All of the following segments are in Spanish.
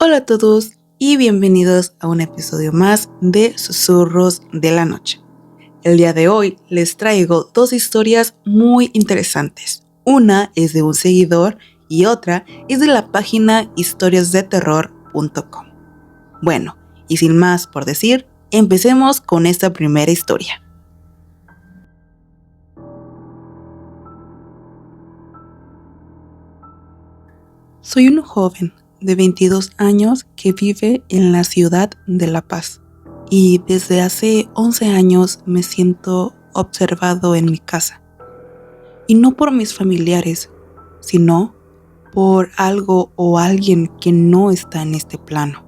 Hola a todos y bienvenidos a un episodio más de Susurros de la Noche. El día de hoy les traigo dos historias muy interesantes. Una es de un seguidor y otra es de la página historiasdeterror.com. Bueno, y sin más por decir, empecemos con esta primera historia. Soy un joven de 22 años que vive en la ciudad de La Paz y desde hace 11 años me siento observado en mi casa. Y no por mis familiares, sino por algo o alguien que no está en este plano.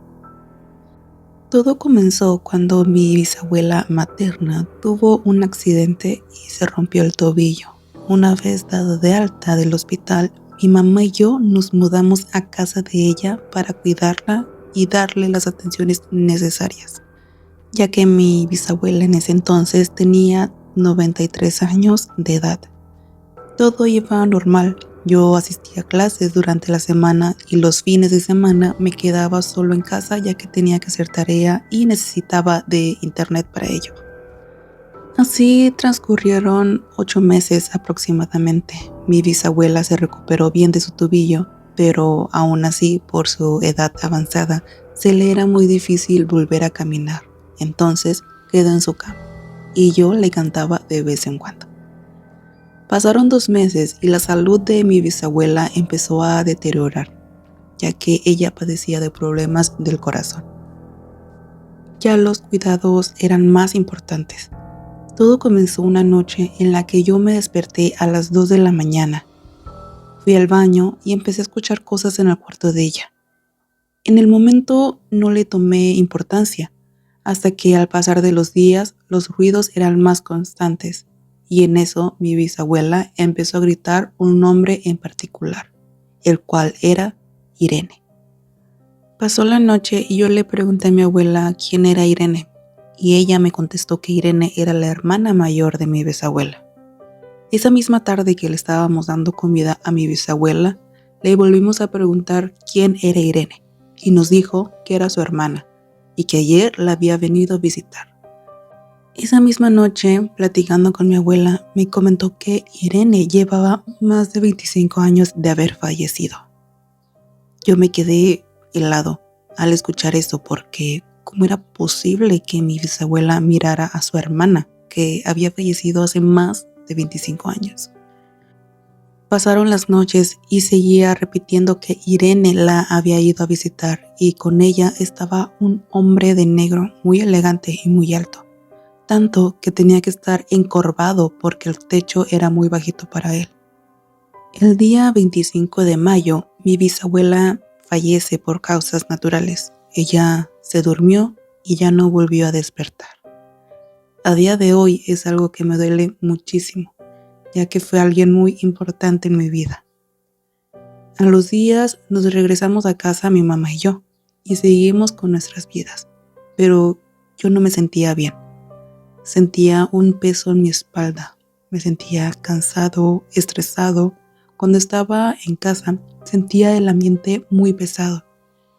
Todo comenzó cuando mi bisabuela materna tuvo un accidente y se rompió el tobillo. Una vez dado de alta del hospital, mi mamá y yo nos mudamos a casa de ella para cuidarla y darle las atenciones necesarias, ya que mi bisabuela en ese entonces tenía 93 años de edad. Todo iba normal. Yo asistía a clases durante la semana y los fines de semana me quedaba solo en casa ya que tenía que hacer tarea y necesitaba de internet para ello. Así transcurrieron 8 meses aproximadamente. Mi bisabuela se recuperó bien de su tobillo, pero aún así, por su edad avanzada, se le era muy difícil volver a caminar. Entonces quedó en su cama y yo le cantaba de vez en cuando. Pasaron 2 meses y la salud de mi bisabuela empezó a deteriorar, ya que ella padecía de problemas del corazón. Ya los cuidados eran más importantes. Todo comenzó una noche en la que yo me desperté a las 2 de la mañana. Fui al baño y empecé a escuchar cosas en el cuarto de ella. En el momento no le tomé importancia, hasta que al pasar de los días los ruidos eran más constantes. Y en eso mi bisabuela empezó a gritar un nombre en particular, el cual era Irene. Pasó la noche y yo le pregunté a mi abuela quién era Irene, y ella me contestó que Irene era la hermana mayor de mi bisabuela. Esa misma tarde que le estábamos dando comida a mi bisabuela, le volvimos a preguntar quién era Irene, y nos dijo que era su hermana, y que ayer la había venido a visitar. Esa misma noche, platicando con mi abuela, me comentó que Irene llevaba más de 25 años de haber fallecido. Yo me quedé helado al escuchar eso porque ¿cómo era posible que mi bisabuela mirara a su hermana que había fallecido hace más de 25 años? Pasaron las noches y seguía repitiendo que Irene la había ido a visitar y con ella estaba un hombre de negro muy elegante y muy alto. Tanto que tenía que estar encorvado porque el techo era muy bajito para él. El día 25 de mayo, mi bisabuela fallece por causas naturales. Ella se durmió y ya no volvió a despertar. A día de hoy es algo que me duele muchísimo, ya que fue alguien muy importante en mi vida. A los días nos regresamos a casa mi mamá y yo, y seguimos con nuestras vidas, pero yo no me sentía bien. Sentía un peso en mi espalda, me sentía cansado, estresado. Cuando estaba en casa sentía el ambiente muy pesado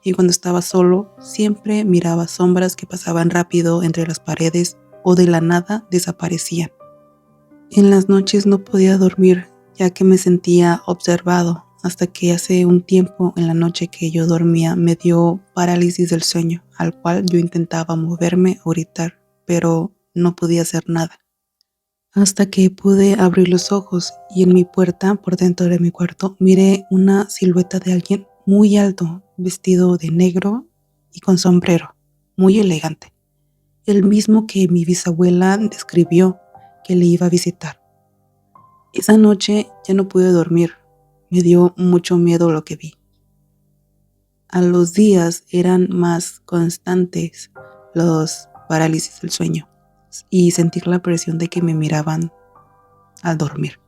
y cuando estaba solo siempre miraba sombras que pasaban rápido entre las paredes o de la nada desaparecían. En las noches no podía dormir ya que me sentía observado hasta que hace un tiempo en la noche que yo dormía me dio parálisis del sueño, al cual yo intentaba moverme o gritar, pero no podía hacer nada. Hasta que pude abrir los ojos y en mi puerta, por dentro de mi cuarto, miré una silueta de alguien muy alto, vestido de negro y con sombrero, muy elegante. El mismo que mi bisabuela describió que le iba a visitar. Esa noche ya no pude dormir, me dio mucho miedo lo que vi. A los días eran más constantes los parálisis del sueño y sentir la presión de que me miraban al dormir.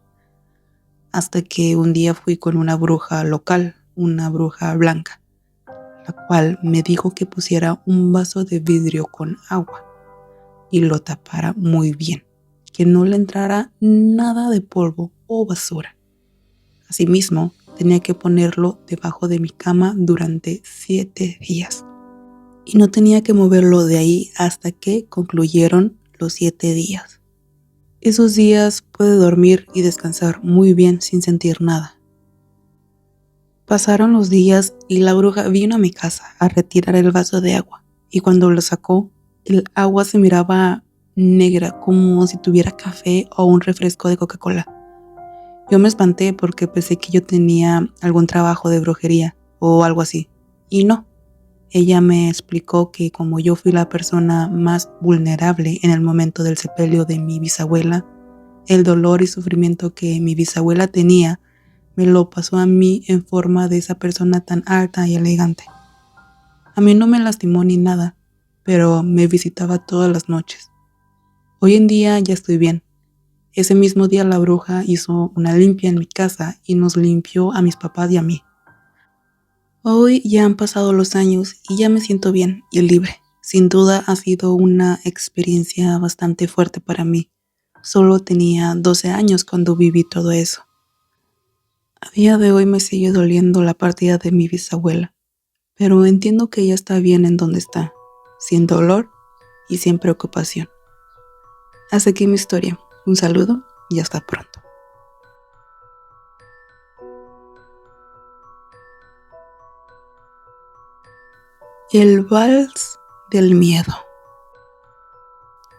Hasta que un día fui con una bruja local, una bruja blanca, la cual me dijo que pusiera un vaso de vidrio con agua y lo tapara muy bien, que no le entrara nada de polvo o basura. Asimismo, tenía que ponerlo debajo de mi cama durante 7 días. Y no tenía que moverlo de ahí hasta que concluyeron los 7 días. Esos días pude dormir y descansar muy bien sin sentir nada. Pasaron los días y la bruja vino a mi casa a retirar el vaso de agua, y cuando lo sacó, el agua se miraba negra como si tuviera café o un refresco de Coca-Cola. Yo me espanté porque pensé que yo tenía algún trabajo de brujería o algo así, y no. Ella me explicó que como yo fui la persona más vulnerable en el momento del sepelio de mi bisabuela, el dolor y sufrimiento que mi bisabuela tenía me lo pasó a mí en forma de esa persona tan alta y elegante. A mí no me lastimó ni nada, pero me visitaba todas las noches. Hoy en día ya estoy bien. Ese mismo día la bruja hizo una limpia en mi casa y nos limpió a mis papás y a mí. Hoy ya han pasado los años y ya me siento bien y libre. Sin duda ha sido una experiencia bastante fuerte para mí. Solo tenía 12 años cuando viví todo eso. A día de hoy me sigue doliendo la partida de mi bisabuela, pero entiendo que ella está bien en donde está, sin dolor y sin preocupación. Hasta aquí mi historia. Un saludo y hasta pronto. El vals del miedo.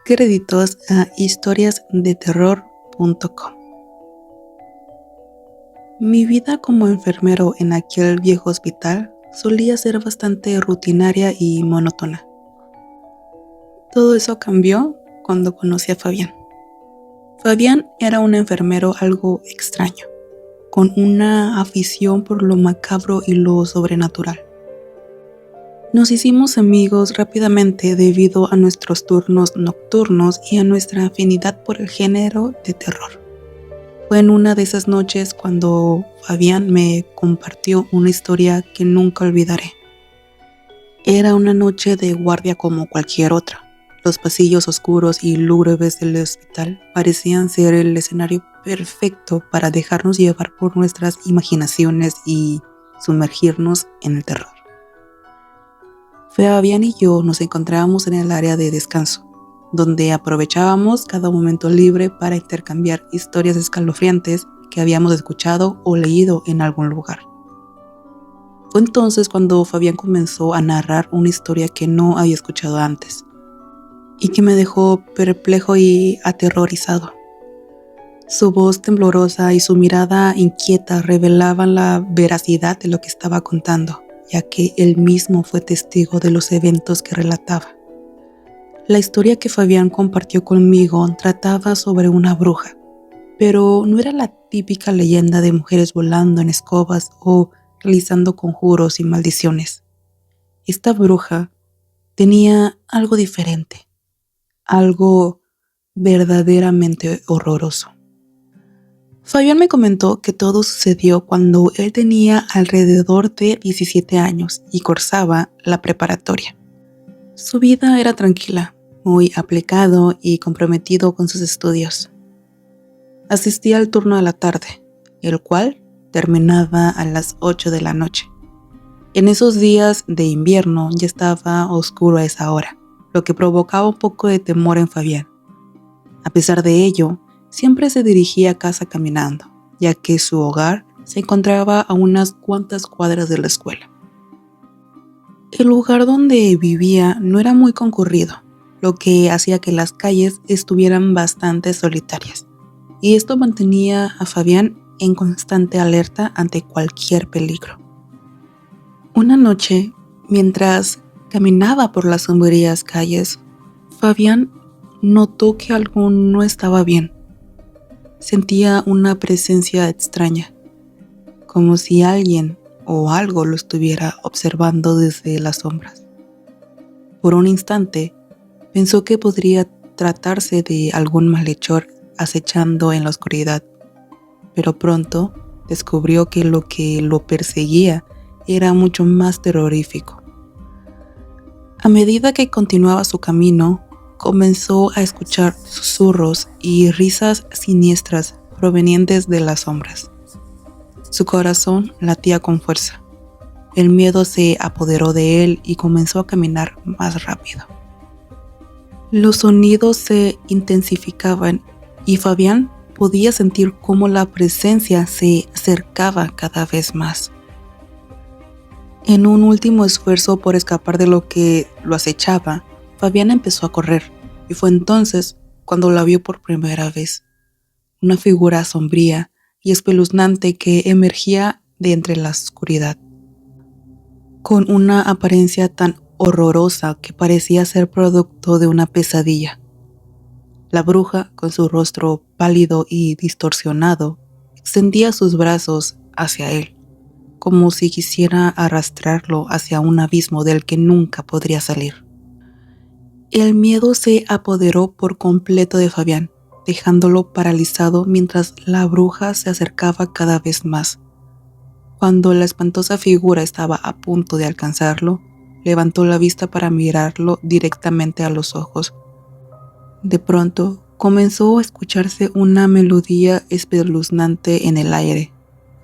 Créditos a historiasdeterror.com. Mi vida como enfermero en aquel viejo hospital solía ser bastante rutinaria y monótona. Todo eso cambió cuando conocí a Fabián. Fabián era un enfermero algo extraño, con una afición por lo macabro y lo sobrenatural. Nos hicimos amigos rápidamente debido a nuestros turnos nocturnos y a nuestra afinidad por el género de terror. Fue en una de esas noches cuando Fabián me compartió una historia que nunca olvidaré. Era una noche de guardia como cualquier otra. Los pasillos oscuros y lúgubres del hospital parecían ser el escenario perfecto para dejarnos llevar por nuestras imaginaciones y sumergirnos en el terror. Fabián y yo nos encontrábamos en el área de descanso, donde aprovechábamos cada momento libre para intercambiar historias escalofriantes que habíamos escuchado o leído en algún lugar. Fue entonces cuando Fabián comenzó a narrar una historia que no había escuchado antes y que me dejó perplejo y aterrorizado. Su voz temblorosa y su mirada inquieta revelaban la veracidad de lo que estaba contando, ya que él mismo fue testigo de los eventos que relataba. La historia que Fabián compartió conmigo trataba sobre una bruja, pero no era la típica leyenda de mujeres volando en escobas o realizando conjuros y maldiciones. Esta bruja tenía algo diferente, algo verdaderamente horroroso. Fabián me comentó que todo sucedió cuando él tenía alrededor de 17 años y cursaba la preparatoria. Su vida era tranquila, muy aplicado y comprometido con sus estudios. Asistía al turno de la tarde, el cual terminaba a las 8 de la noche. En esos días de invierno ya estaba oscuro a esa hora, lo que provocaba un poco de temor en Fabián. A pesar de ello, siempre se dirigía a casa caminando, ya que su hogar se encontraba a unas cuantas cuadras de la escuela. El lugar donde vivía no era muy concurrido, lo que hacía que las calles estuvieran bastante solitarias, y esto mantenía a Fabián en constante alerta ante cualquier peligro. Una noche, mientras caminaba por las sombrías calles, Fabián notó que algo no estaba bien. Sentía una presencia extraña, como si alguien o algo lo estuviera observando desde las sombras. Por un instante, pensó que podría tratarse de algún malhechor acechando en la oscuridad, pero pronto descubrió que lo perseguía era mucho más terrorífico. A medida que continuaba su camino, comenzó a escuchar susurros y risas siniestras provenientes de las sombras. Su corazón latía con fuerza. El miedo se apoderó de él y comenzó a caminar más rápido. Los sonidos se intensificaban y Fabián podía sentir cómo la presencia se acercaba cada vez más. En un último esfuerzo por escapar de lo que lo acechaba, Fabián empezó a correr, y fue entonces cuando la vio por primera vez. Una figura sombría y espeluznante que emergía de entre la oscuridad, con una apariencia tan horrorosa que parecía ser producto de una pesadilla. La bruja, con su rostro pálido y distorsionado, extendía sus brazos hacia él, como si quisiera arrastrarlo hacia un abismo del que nunca podría salir. El miedo se apoderó por completo de Fabián, dejándolo paralizado mientras la bruja se acercaba cada vez más. Cuando la espantosa figura estaba a punto de alcanzarlo, levantó la vista para mirarlo directamente a los ojos. De pronto, comenzó a escucharse una melodía espeluznante en el aire,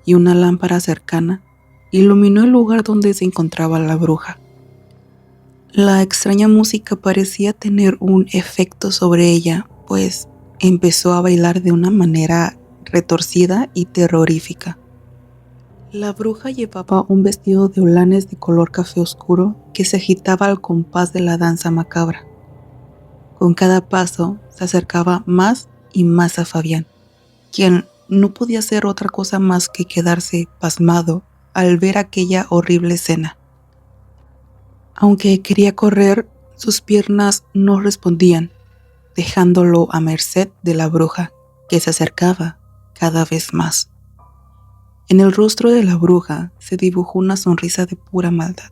y una lámpara cercana iluminó el lugar donde se encontraba la bruja. La extraña música parecía tener un efecto sobre ella, pues empezó a bailar de una manera retorcida y terrorífica. La bruja llevaba un vestido de holanes de color café oscuro que se agitaba al compás de la danza macabra. Con cada paso se acercaba más y más a Fabián, quien no podía hacer otra cosa más que quedarse pasmado al ver aquella horrible escena. Aunque quería correr, sus piernas no respondían, dejándolo a merced de la bruja, que se acercaba cada vez más. En el rostro de la bruja se dibujó una sonrisa de pura maldad,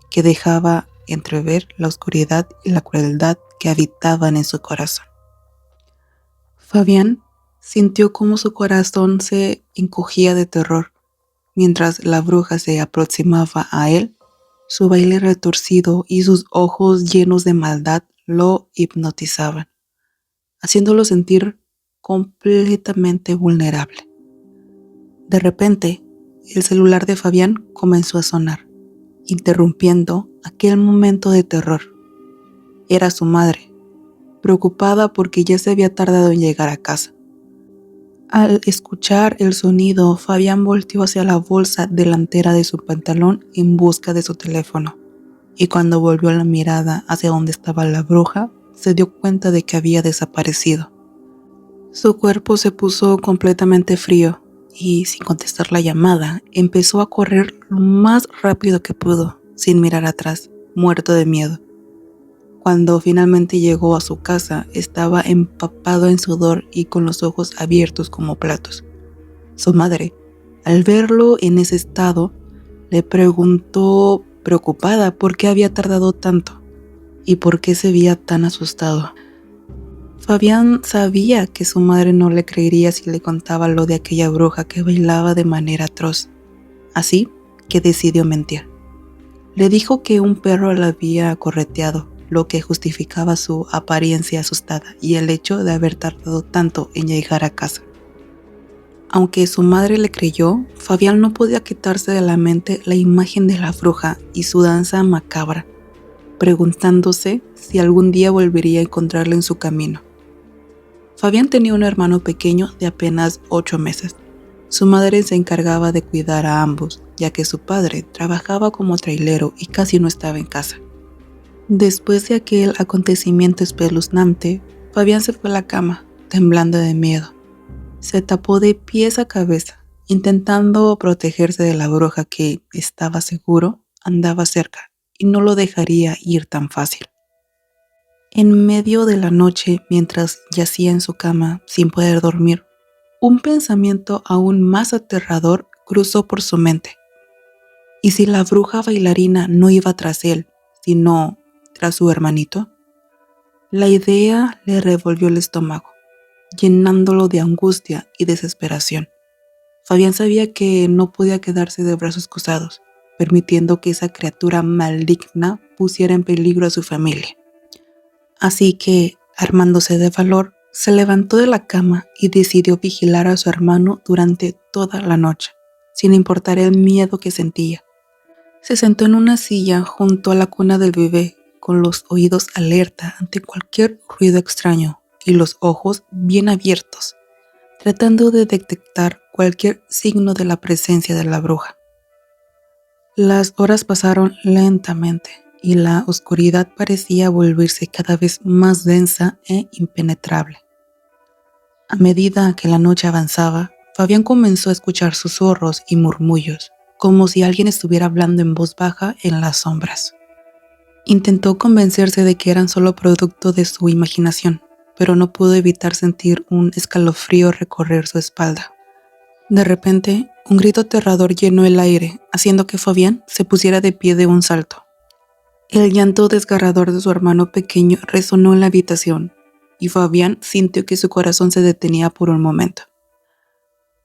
que dejaba entrever la oscuridad y la crueldad que habitaban en su corazón. Fabián sintió cómo su corazón se encogía de terror, mientras la bruja se aproximaba a él. Su baile retorcido y sus ojos llenos de maldad lo hipnotizaban, haciéndolo sentir completamente vulnerable. De repente, el celular de Fabián comenzó a sonar, interrumpiendo aquel momento de terror. Era su madre, preocupada porque ya se había tardado en llegar a casa. Al escuchar el sonido, Fabián volteó hacia la bolsa delantera de su pantalón en busca de su teléfono, y cuando volvió la mirada hacia donde estaba la bruja, se dio cuenta de que había desaparecido. Su cuerpo se puso completamente frío y, sin contestar la llamada, empezó a correr lo más rápido que pudo, sin mirar atrás, muerto de miedo. Cuando finalmente llegó a su casa, estaba empapado en sudor y con los ojos abiertos como platos. Su madre, al verlo en ese estado, le preguntó preocupada por qué había tardado tanto y por qué se veía tan asustado. Fabián sabía que su madre no le creería si le contaba lo de aquella bruja que bailaba de manera atroz, así que decidió mentir. Le dijo que un perro la había correteado, lo que justificaba su apariencia asustada y el hecho de haber tardado tanto en llegar a casa. Aunque su madre le creyó, Fabián no podía quitarse de la mente la imagen de la bruja y su danza macabra, preguntándose si algún día volvería a encontrarla en su camino. Fabián tenía un hermano pequeño de apenas 8 meses. Su madre se encargaba de cuidar a ambos, ya que su padre trabajaba como trailero y casi no estaba en casa. Después de aquel acontecimiento espeluznante, Fabián se fue a la cama, temblando de miedo. Se tapó de pies a cabeza, intentando protegerse de la bruja que, estaba seguro, andaba cerca y no lo dejaría ir tan fácil. En medio de la noche, mientras yacía en su cama sin poder dormir, un pensamiento aún más aterrador cruzó por su mente. ¿Y si la bruja bailarina no iba tras él, sino tras su hermanito? La idea le revolvió el estómago, llenándolo de angustia y desesperación. Fabián sabía que no podía quedarse de brazos cruzados, permitiendo que esa criatura maligna pusiera en peligro a su familia. Así que, armándose de valor, se levantó de la cama y decidió vigilar a su hermano durante toda la noche. sin importar el miedo que sentía. Se sentó en una silla junto a la cuna del bebé, con los oídos alerta ante cualquier ruido extraño y los ojos bien abiertos, tratando de detectar cualquier signo de la presencia de la bruja. Las horas pasaron lentamente y la oscuridad parecía volverse cada vez más densa e impenetrable. A medida que la noche avanzaba, Fabián comenzó a escuchar susurros y murmullos, como si alguien estuviera hablando en voz baja en las sombras. Intentó convencerse de que eran solo producto de su imaginación, pero no pudo evitar sentir un escalofrío recorrer su espalda. De repente, un grito aterrador llenó el aire, haciendo que Fabián se pusiera de pie de un salto. El llanto desgarrador de su hermano pequeño resonó en la habitación, y Fabián sintió que su corazón se detenía por un momento.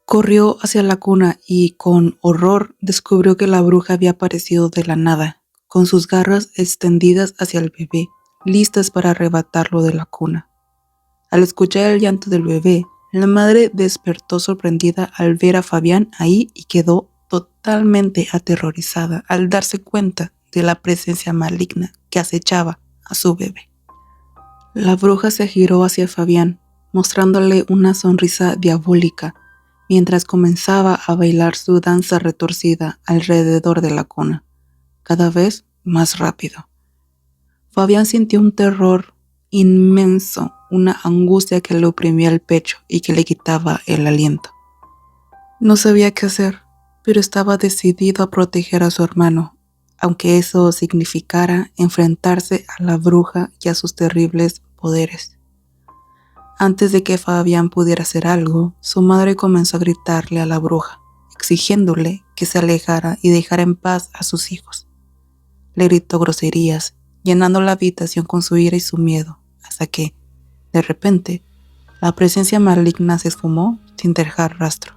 Corrió hacia la cuna y, con horror, descubrió que la bruja había aparecido de la nada, con sus garras extendidas hacia el bebé, listas para arrebatarlo de la cuna. Al escuchar el llanto del bebé, la madre despertó sorprendida al ver a Fabián ahí y quedó totalmente aterrorizada al darse cuenta de la presencia maligna que acechaba a su bebé. La bruja se giró hacia Fabián, mostrándole una sonrisa diabólica, mientras comenzaba a bailar su danza retorcida alrededor de la cuna, cada vez más rápido. Fabián sintió un terror inmenso, una angustia que le oprimía el pecho y que le quitaba el aliento. No sabía qué hacer, pero estaba decidido a proteger a su hermano, aunque eso significara enfrentarse a la bruja y a sus terribles poderes. Antes de que Fabián pudiera hacer algo, su madre comenzó a gritarle a la bruja, exigiéndole que se alejara y dejara en paz a sus hijos. Le gritó groserías, llenando la habitación con su ira y su miedo, hasta que, de repente, la presencia maligna se esfumó sin dejar rastro.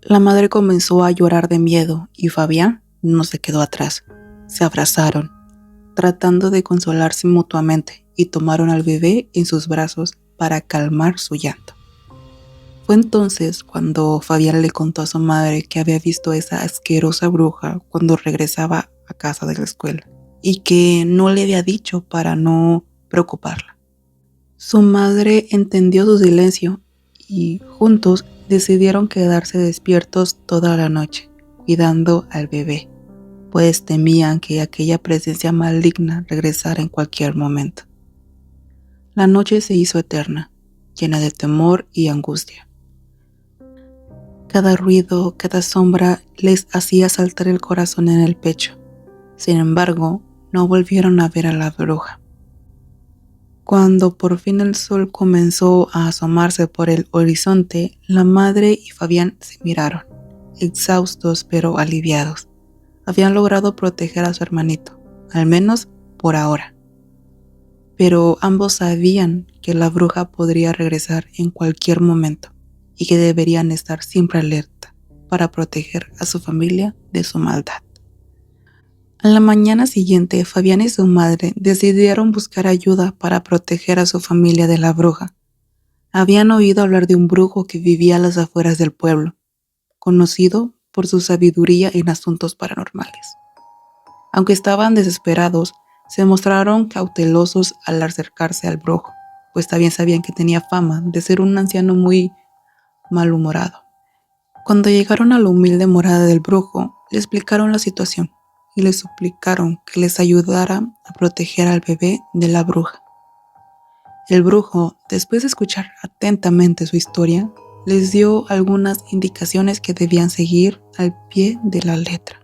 La madre comenzó a llorar de miedo y Fabián no se quedó atrás. Se abrazaron, tratando de consolarse mutuamente, y tomaron al bebé en sus brazos para calmar su llanto. Fue entonces cuando Fabián le contó a su madre que había visto a esa asquerosa bruja cuando regresaba a casa de la escuela y que no le había dicho para no preocuparla. Su madre entendió su silencio y juntos decidieron quedarse despiertos toda la noche, cuidando al bebé, pues temían que aquella presencia maligna regresara en cualquier momento. La noche se hizo eterna, llena de temor y angustia. Cada ruido, cada sombra les hacía saltar el corazón en el pecho. Sin embargo, no volvieron a ver a la bruja. Cuando por fin el sol comenzó a asomarse por el horizonte, la madre y Fabián se miraron, exhaustos pero aliviados. Habían logrado proteger a su hermanito, al menos por ahora. Pero ambos sabían que la bruja podría regresar en cualquier momento y que deberían estar siempre alerta para proteger a su familia de su maldad. A la mañana siguiente, Fabián y su madre decidieron buscar ayuda para proteger a su familia de la bruja. Habían oído hablar de un brujo que vivía a las afueras del pueblo, conocido por su sabiduría en asuntos paranormales. Aunque estaban desesperados, se mostraron cautelosos al acercarse al brujo, pues también sabían que tenía fama de ser un anciano muy malhumorado. Cuando llegaron a la humilde morada del brujo, le explicaron la situación y le suplicaron que les ayudara a proteger al bebé de la bruja. El brujo, después de escuchar atentamente su historia, les dio algunas indicaciones que debían seguir al pie de la letra.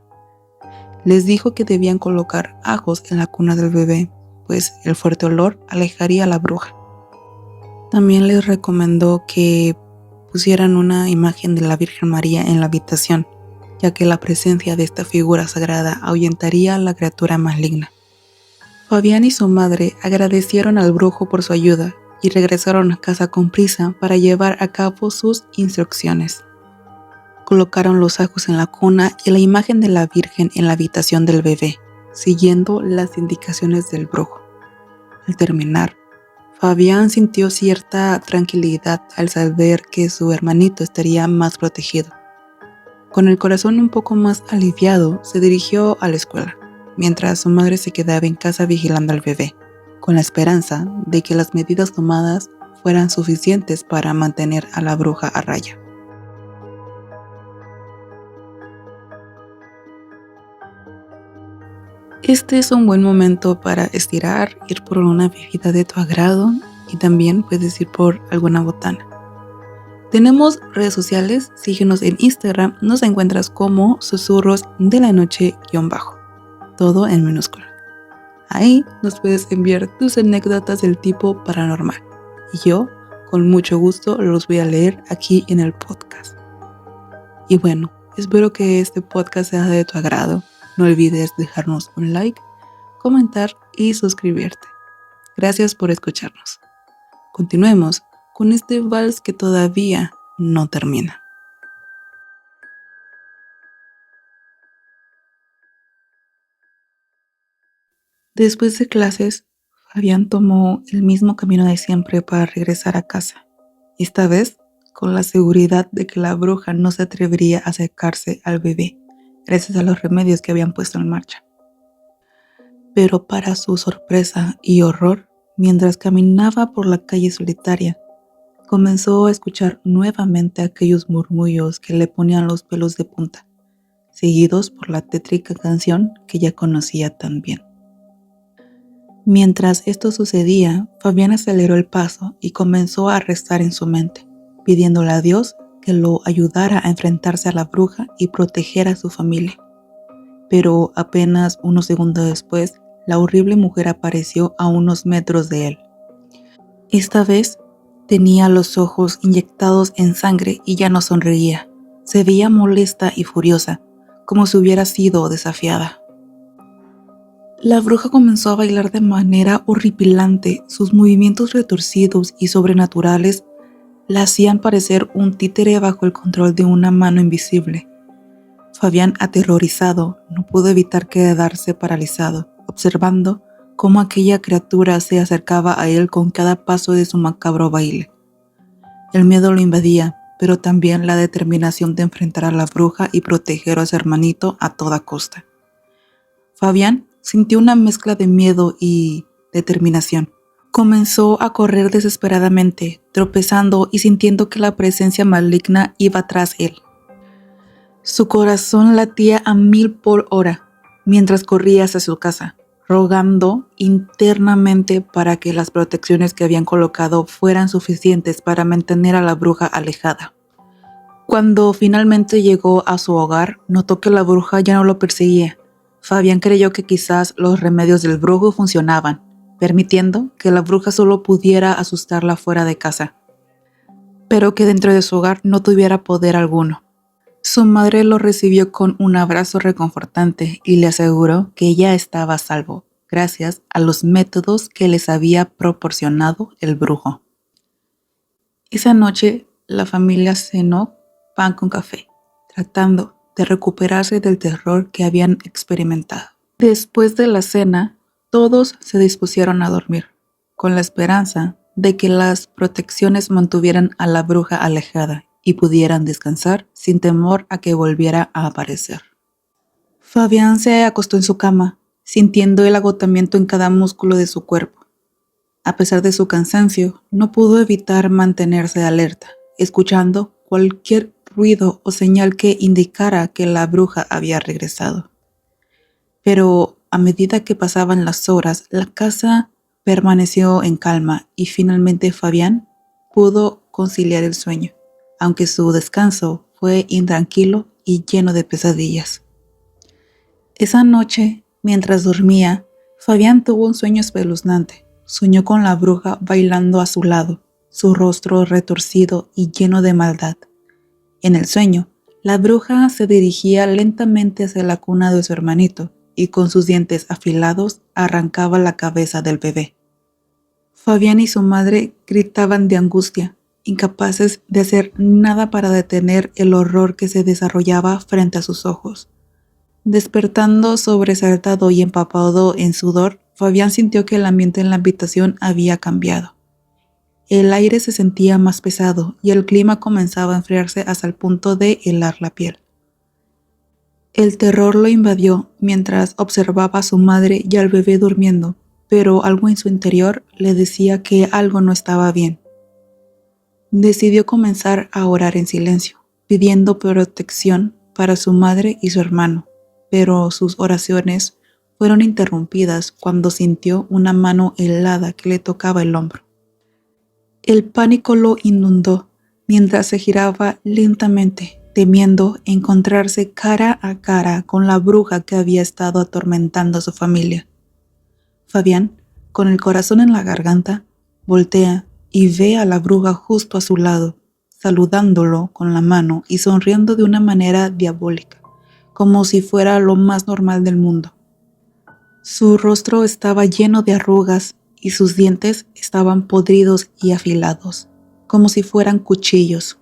Les dijo que debían colocar ajos en la cuna del bebé, pues el fuerte olor alejaría a la bruja. También les recomendó que pusieran una imagen de la Virgen María en la habitación, ya que la presencia de esta figura sagrada ahuyentaría a la criatura maligna. Fabián y su madre agradecieron al brujo por su ayuda y regresaron a casa con prisa para llevar a cabo sus instrucciones. Colocaron los ajos en la cuna y la imagen de la Virgen en la habitación del bebé, siguiendo las indicaciones del brujo. Al terminar, Fabián sintió cierta tranquilidad al saber que su hermanito estaría más protegido. Con el corazón un poco más aliviado, se dirigió a la escuela, mientras su madre se quedaba en casa vigilando al bebé, con la esperanza de que las medidas tomadas fueran suficientes para mantener a la bruja a raya. Este es un buen momento para estirar, ir por una bebida de tu agrado y también puedes ir por alguna botana. Tenemos redes sociales, síguenos en Instagram, nos encuentras como susurros de la noche-bajo, todo en minúscula. Ahí nos puedes enviar tus anécdotas del tipo paranormal y yo, con mucho gusto, los voy a leer aquí en el podcast. Y bueno, espero que este podcast sea de tu agrado. No olvides dejarnos un like, comentar y suscribirte. Gracias por escucharnos. Continuemos con este vals que todavía no termina. Después de clases, Fabián tomó el mismo camino de siempre para regresar a casa. Esta vez, con la seguridad de que la bruja no se atrevería a acercarse al bebé, gracias a los remedios que habían puesto en marcha. Pero para su sorpresa y horror, mientras caminaba por la calle solitaria, comenzó a escuchar nuevamente aquellos murmullos que le ponían los pelos de punta, seguidos por la tétrica canción que ya conocía tan bien. Mientras esto sucedía, Fabián aceleró el paso y comenzó a rezar en su mente, pidiéndole a Dios que lo ayudara a enfrentarse a la bruja y proteger a su familia. Pero apenas unos segundos después, la horrible mujer apareció a unos metros de él. Esta vez tenía los ojos inyectados en sangre y ya no sonreía. Se veía molesta y furiosa, como si hubiera sido desafiada. La bruja comenzó a bailar de manera horripilante. Sus movimientos retorcidos y sobrenaturales la hacían parecer un títere bajo el control de una mano invisible. Fabián, aterrorizado, no pudo evitar quedarse paralizado, observando cómo aquella criatura se acercaba a él con cada paso de su macabro baile. El miedo lo invadía, pero también la determinación de enfrentar a la bruja y proteger a su hermanito a toda costa. Fabián sintió una mezcla de miedo y determinación. Comenzó a correr desesperadamente, tropezando y sintiendo que la presencia maligna iba tras él. Su corazón latía a 1000 por hora mientras corría hacia su casa, rogando internamente para que las protecciones que habían colocado fueran suficientes para mantener a la bruja alejada. Cuando finalmente llegó a su hogar, notó que la bruja ya no lo perseguía. Fabián creyó que quizás los remedios del brujo funcionaban, permitiendo que la bruja solo pudiera asustarla fuera de casa, pero que dentro de su hogar no tuviera poder alguno. Su madre lo recibió con un abrazo reconfortante y le aseguró que ella estaba a salvo, gracias a los métodos que les había proporcionado el brujo. Esa noche, la familia cenó pan con café, tratando de recuperarse del terror que habían experimentado. Después de la cena, todos se dispusieron a dormir, con la esperanza de que las protecciones mantuvieran a la bruja alejada y pudieran descansar sin temor a que volviera a aparecer. Fabián se acostó en su cama, sintiendo el agotamiento en cada músculo de su cuerpo. A pesar de su cansancio, no pudo evitar mantenerse alerta, escuchando cualquier ruido o señal que indicara que la bruja había regresado. Pero a medida que pasaban las horas, la casa permaneció en calma y finalmente Fabián pudo conciliar el sueño, aunque su descanso fue intranquilo y lleno de pesadillas. Esa noche, mientras dormía, Fabián tuvo un sueño espeluznante. Soñó con la bruja bailando a su lado, su rostro retorcido y lleno de maldad. En el sueño, la bruja se dirigía lentamente hacia la cuna de su hermanito y con sus dientes afilados arrancaba la cabeza del bebé. Fabián y su madre gritaban de angustia, incapaces de hacer nada para detener el horror que se desarrollaba frente a sus ojos. Despertando sobresaltado y empapado en sudor, Fabián sintió que el ambiente en la habitación había cambiado. El aire se sentía más pesado y el clima comenzaba a enfriarse hasta el punto de helar la piel. El terror lo invadió mientras observaba a su madre y al bebé durmiendo, pero algo en su interior le decía que algo no estaba bien. Decidió comenzar a orar en silencio, pidiendo protección para su madre y su hermano, pero sus oraciones fueron interrumpidas cuando sintió una mano helada que le tocaba el hombro. El pánico lo inundó mientras se giraba lentamente, temiendo encontrarse cara a cara con la bruja que había estado atormentando a su familia. Fabián, con el corazón en la garganta, voltea y ve a la bruja justo a su lado, saludándolo con la mano y sonriendo de una manera diabólica, como si fuera lo más normal del mundo. Su rostro estaba lleno de arrugas y sus dientes estaban podridos y afilados, como si fueran cuchillos.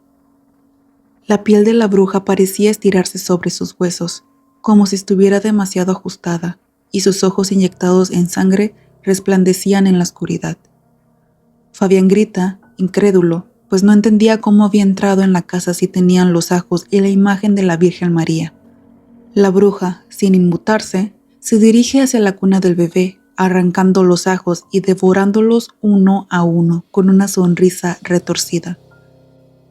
La piel de la bruja parecía estirarse sobre sus huesos, como si estuviera demasiado ajustada, y sus ojos inyectados en sangre resplandecían en la oscuridad. Fabián grita, incrédulo, pues no entendía cómo había entrado en la casa si tenían los ajos y la imagen de la Virgen María. La bruja, sin inmutarse, se dirige hacia la cuna del bebé, arrancando los ajos y devorándolos uno a uno con una sonrisa retorcida.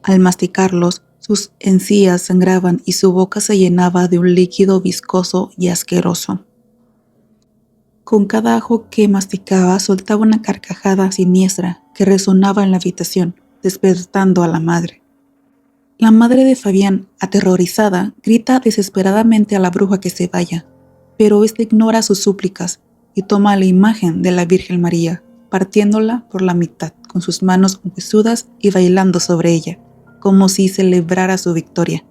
Al masticarlos, sus encías sangraban y su boca se llenaba de un líquido viscoso y asqueroso. Con cada ajo que masticaba soltaba una carcajada siniestra que resonaba en la habitación, despertando a la madre. La madre de Fabián, aterrorizada, grita desesperadamente a la bruja que se vaya, pero ésta ignora sus súplicas y toma la imagen de la Virgen María, partiéndola por la mitad con sus manos huesudas y bailando sobre ella, como si celebrara su victoria.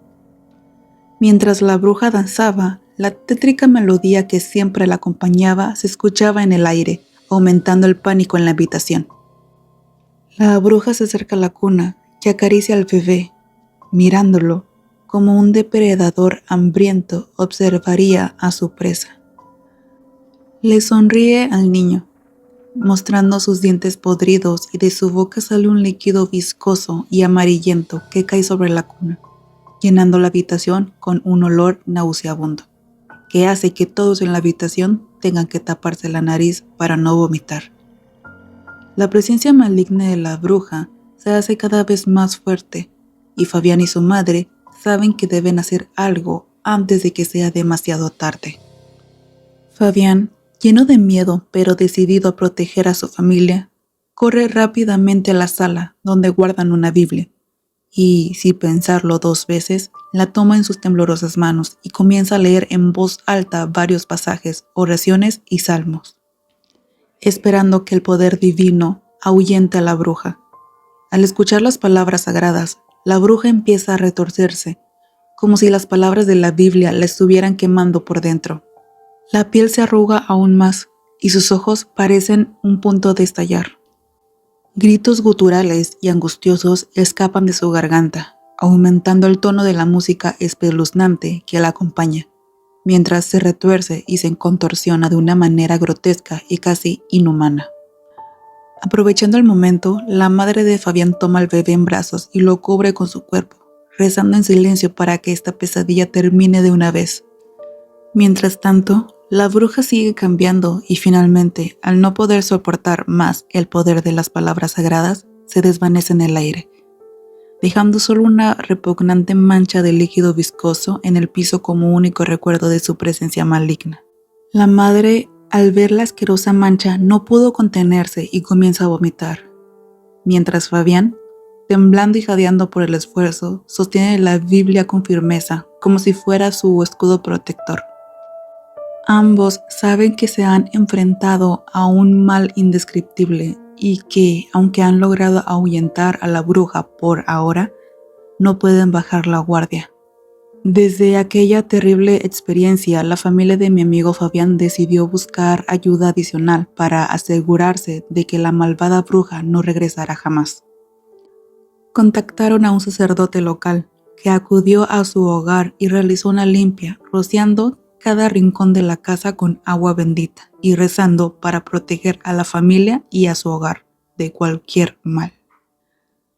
Mientras la bruja danzaba, la tétrica melodía que siempre la acompañaba se escuchaba en el aire, aumentando el pánico en la habitación. La bruja se acerca a la cuna y acaricia al bebé, mirándolo como un depredador hambriento observaría a su presa. Le sonríe al niño, mostrando sus dientes podridos y de su boca sale un líquido viscoso y amarillento que cae sobre la cuna, llenando la habitación con un olor nauseabundo, que hace que todos en la habitación tengan que taparse la nariz para no vomitar. La presencia maligna de la bruja se hace cada vez más fuerte, y Fabián y su madre saben que deben hacer algo antes de que sea demasiado tarde. Fabián, lleno de miedo pero decidido a proteger a su familia, corre rápidamente a la sala donde guardan una Biblia y, sin pensarlo dos veces, la toma en sus temblorosas manos y comienza a leer en voz alta varios pasajes, oraciones y salmos, esperando que el poder divino ahuyente a la bruja. Al escuchar las palabras sagradas, la bruja empieza a retorcerse, como si las palabras de la Biblia la estuvieran quemando por dentro. La piel se arruga aún más y sus ojos parecen un punto de estallar. Gritos guturales y angustiosos escapan de su garganta, aumentando el tono de la música espeluznante que la acompaña, mientras se retuerce y se contorsiona de una manera grotesca y casi inhumana. Aprovechando el momento, la madre de Fabián toma al bebé en brazos y lo cubre con su cuerpo, rezando en silencio para que esta pesadilla termine de una vez. Mientras tanto, la bruja sigue cambiando y finalmente, al no poder soportar más el poder de las palabras sagradas, se desvanece en el aire, dejando solo una repugnante mancha de líquido viscoso en el piso como único recuerdo de su presencia maligna. La madre, al ver la asquerosa mancha, no pudo contenerse y comienza a vomitar, mientras Fabián, temblando y jadeando por el esfuerzo, sostiene la Biblia con firmeza, como si fuera su escudo protector. Ambos saben que se han enfrentado a un mal indescriptible y que, aunque han logrado ahuyentar a la bruja por ahora, no pueden bajar la guardia. Desde aquella terrible experiencia, la familia de mi amigo Fabián decidió buscar ayuda adicional para asegurarse de que la malvada bruja no regresara jamás. Contactaron a un sacerdote local que acudió a su hogar y realizó una limpia, rociando cada rincón de la casa con agua bendita y rezando para proteger a la familia y a su hogar de cualquier mal.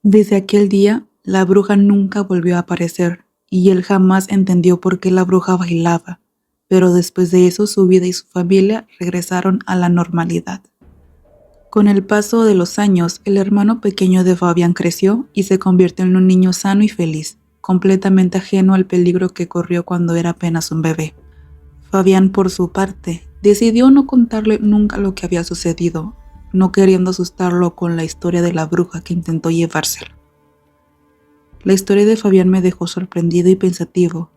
Desde aquel día, la bruja nunca volvió a aparecer y él jamás entendió por qué la bruja bailaba, pero después de eso su vida y su familia regresaron a la normalidad. Con el paso de los años, el hermano pequeño de Fabián creció y se convirtió en un niño sano y feliz, completamente ajeno al peligro que corrió cuando era apenas un bebé. Fabián, por su parte, decidió no contarle nunca lo que había sucedido, no queriendo asustarlo con la historia de la bruja que intentó llevárselo. La historia de Fabián me dejó sorprendido y pensativo.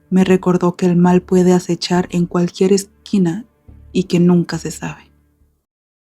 Me recordó que el mal puede acechar en cualquier esquina y que nunca se sabe.